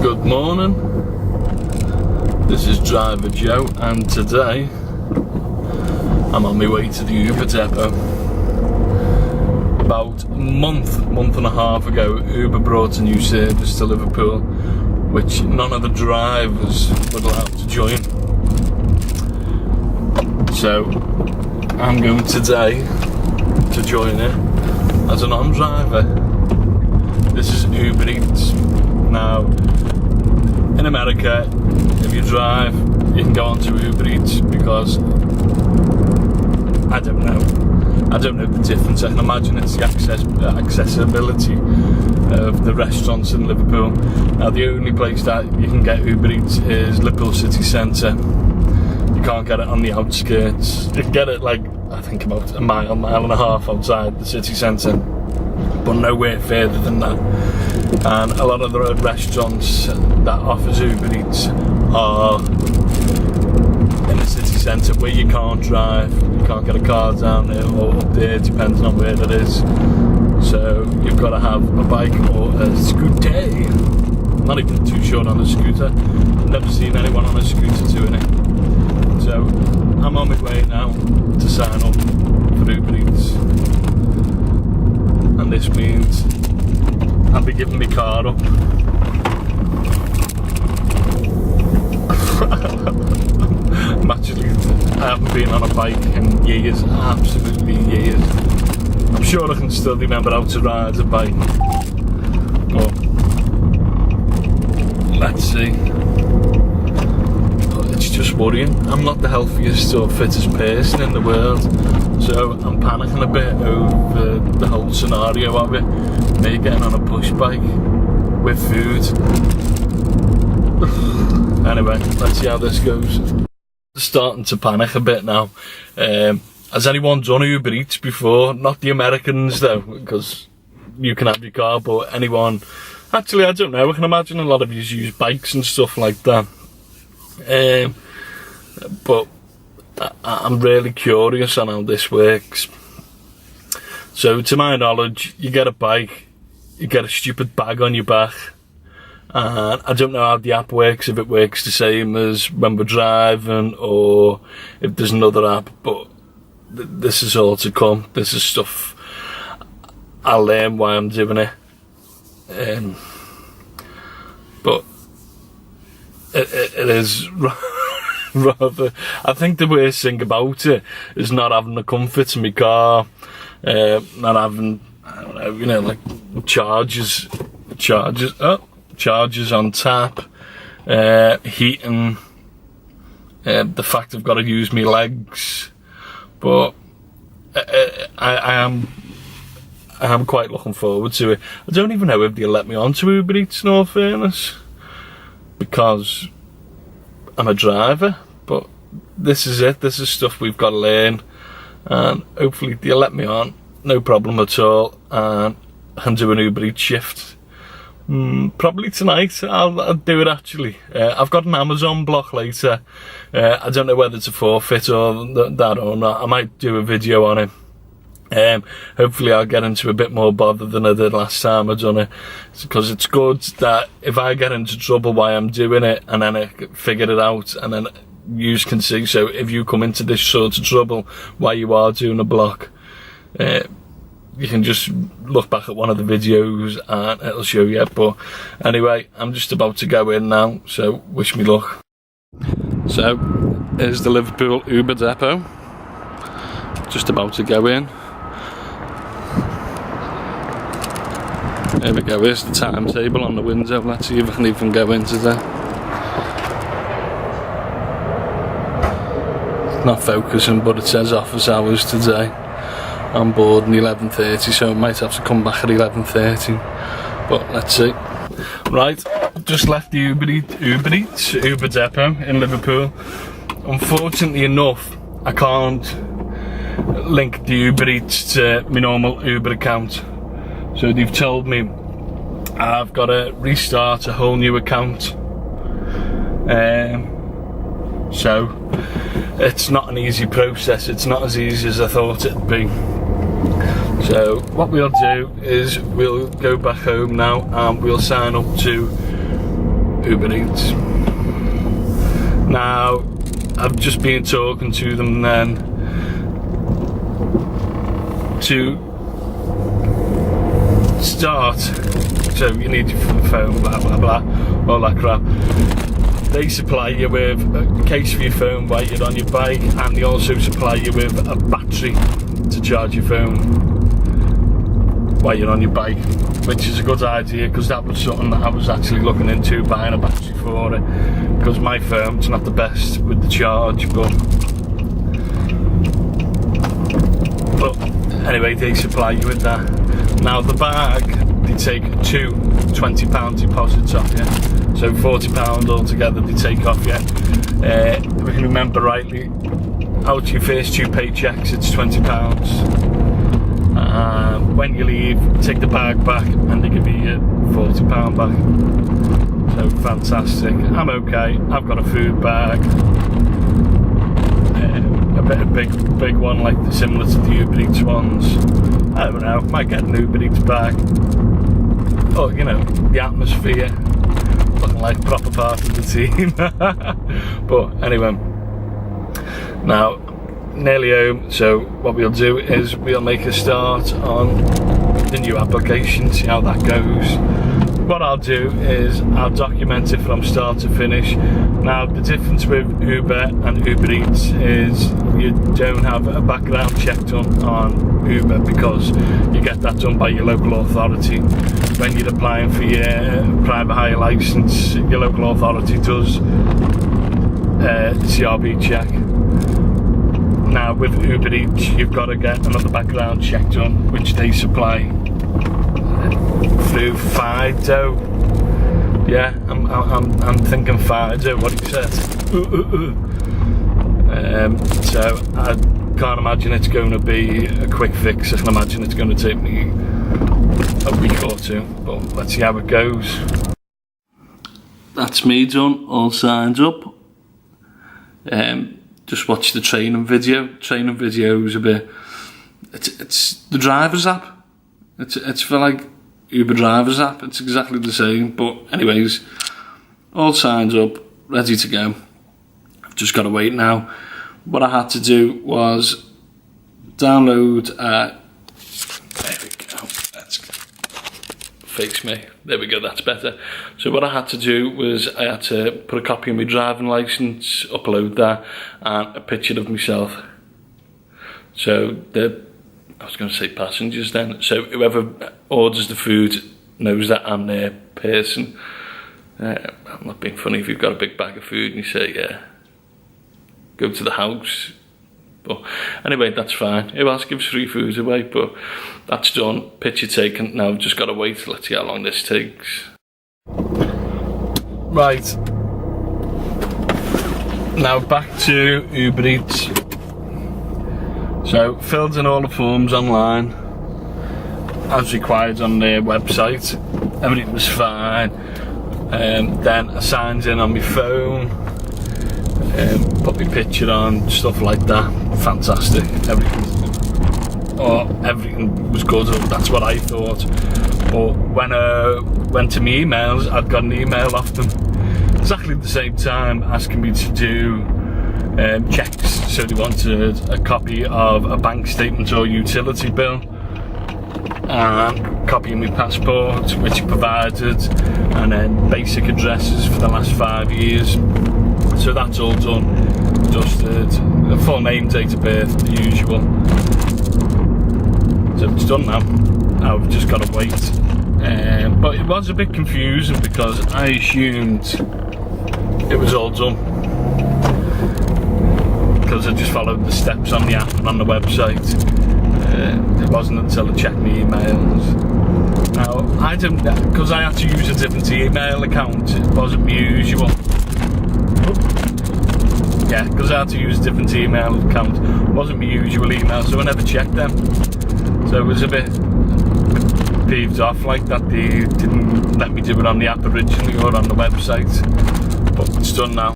Good morning, this is Driver Joe, and today I'm on my way to the Uber depot. About a month and a half ago, Uber brought a new service to Liverpool which none of the drivers were allowed to join. So I'm going today to join it as a non-driver. This is Uber Eats. Now, in America, if you drive, you can go onto Uber Eats because I don't know the difference. I can imagine it's the accessibility of the restaurants in Liverpool. Now, the only place that you can get Uber Eats is Liverpool city centre. You can't get it on the outskirts. You can get it like, I think about a mile and a half outside the city centre, but nowhere further than that. And a lot of the restaurants that offers Uber Eats are in the city centre where you can't drive, you can't get a car down there or up there, depending on where it is. So you've got to have a bike or a scooter. I'm not even too sure on a scooter. I've never seen anyone on a scooter doing it. So I'm on my way now to sign up for Uber Eats. And this means I'll be giving my car up. I haven't been on a bike in years, absolutely years. I'm sure I can still remember how to ride a bike, but let's see. It's just worrying. I'm not the healthiest or fittest person in the world, so I'm panicking a bit over the whole scenario of it. Me getting on a push bike with food. Anyway, let's see how this goes. Starting to panic a bit now. Has anyone done Uber Eats before? Not the Americans though, because you can have your car, but anyone. Actually, I don't know. I can imagine a lot of you use bikes and stuff like that. But I'm really curious on how this works. So, to my knowledge, you get a bike, you get a stupid bag on your back, and I don't know how the app works, if it works the same as when we're driving or if there's another app, but this is all to come. This is stuff I'll learn why I'm doing it. But it is rather, I think the worst thing about it is not having the comfort in my car, not having, I don't know, you know, like chargers on tap, heating, the fact I've got to use my legs, but I am quite looking forward to it. I don't even know if they'll let me on to Uber Eats, in all fairness, because I'm a driver, but this is it. This is stuff we've got to learn, and hopefully they'll let me on, no problem at all, and I can do an Uber Eats shift. Probably tonight. I'll do it actually. I've got an Amazon block later. I don't know whether to forfeit or that or not. I might do a video on it. Hopefully I'll get into a bit more bother than I did last time I done it, because it's good that if I get into trouble why I'm doing it and then I figure it out and then you can see. So if you come into this sort of trouble while you are doing a block, you can just look back at one of the videos and it'll show you. But anyway, I'm just about to go in now, so wish me luck. So here's the Liverpool Uber depot. Just about to go in. There we go, here's the timetable on the window. Let's see if I can even go in today. It's not focusing, but it says office hours today. I'm board at 11:30, so I might have to come back at 11:30, but let's see. Right, just left the Uber depot in Liverpool. Unfortunately enough, I can't link the Uber Eats to my normal Uber account, so they've told me I've got to restart a whole new account. So it's not an easy process. It's not as easy as I thought it'd be. So what we'll do is we'll go back home now and we'll sign up to Uber Eats. Now, I've just been talking to them then to start. So you need your phone, blah blah blah, all that crap. They supply you with a case for your phone while you're on your bike, and they also supply you with a battery to charge your phone while you're on your bike, which is a good idea, because that was something that I was actually looking into, buying a battery for it, because my phone's not the best with the charge, but anyway, they supply you with that. Now the bag, they take two £20 deposits off you, so £40 altogether they take off you. If I can remember rightly, out your first 2 paychecks it's £20. When you leave, take the bag back and they give you £40 back. So fantastic. I'm okay. I've got a food bag, a bit of big one, like similar to the Uber Eats ones. I don't know, might get an Uber Eats bag. Oh, you know, the atmosphere, looking like proper part of the team. But anyway, now nearly home, so what we'll do is we'll make a start on the new application, see how that goes. What I'll do is I'll document it from start to finish. Now the difference with Uber and Uber Eats is you don't have a background check done on Uber, because you get that done by your local authority. When you're applying for your private hire licence, your local authority does the CRB check. Now with Uber Eats, you've got to get another background check done, which they supply through Fido. Yeah, I'm thinking Fido, what he said. So I can't imagine it's going to be a quick fix. I can imagine it's going to take me a week or two, but let's see how it goes. That's me done, all signed up. Just watch the training video. Training video is a bit. It's the driver's app. It's for like Uber driver's app. It's exactly the same. But anyways, all signed up, ready to go. I've just got to wait now. What I had to do was download. There we go. That's fix me. There we go. That's better. So what I had to do was I had to put a copy of my driving licence, upload that, and a picture of myself. So I was going to say passengers then. So whoever orders the food knows that I'm their person. I'm not being funny. If you've got a big bag of food and you say, go to the house. But anyway, that's fine. Who else gives free food away? But that's done. Picture taken. Now I've just got to wait. Let's see how long this takes. Right. Now back to Uber Eats. So filled in all the forms online as required on their website. Everything was fine. Then I signed in on my phone, put my picture on, stuff like that. Fantastic. Everything was good. That's what I thought. But when I went to my emails, I'd got an email off them exactly at the same time asking me to do checks. So they wanted a copy of a bank statement or utility bill, and a copy of my passport, which I provided, and then basic addresses for the last 5 years. So that's all done, dusted. A full name, date of birth, the usual. So it's done now. I've just got to wait. But it was a bit confusing because I assumed it was all done, because I just followed the steps on the app and on the website. It wasn't until I checked my emails. Now, I didn't, because I had to use a different email account, it wasn't my usual. Yeah, because I had to use a different email account, it wasn't my usual email, so I never checked them. So it was a bit peeved off like that they didn't let me do it on the app originally or on the website. But it's done now.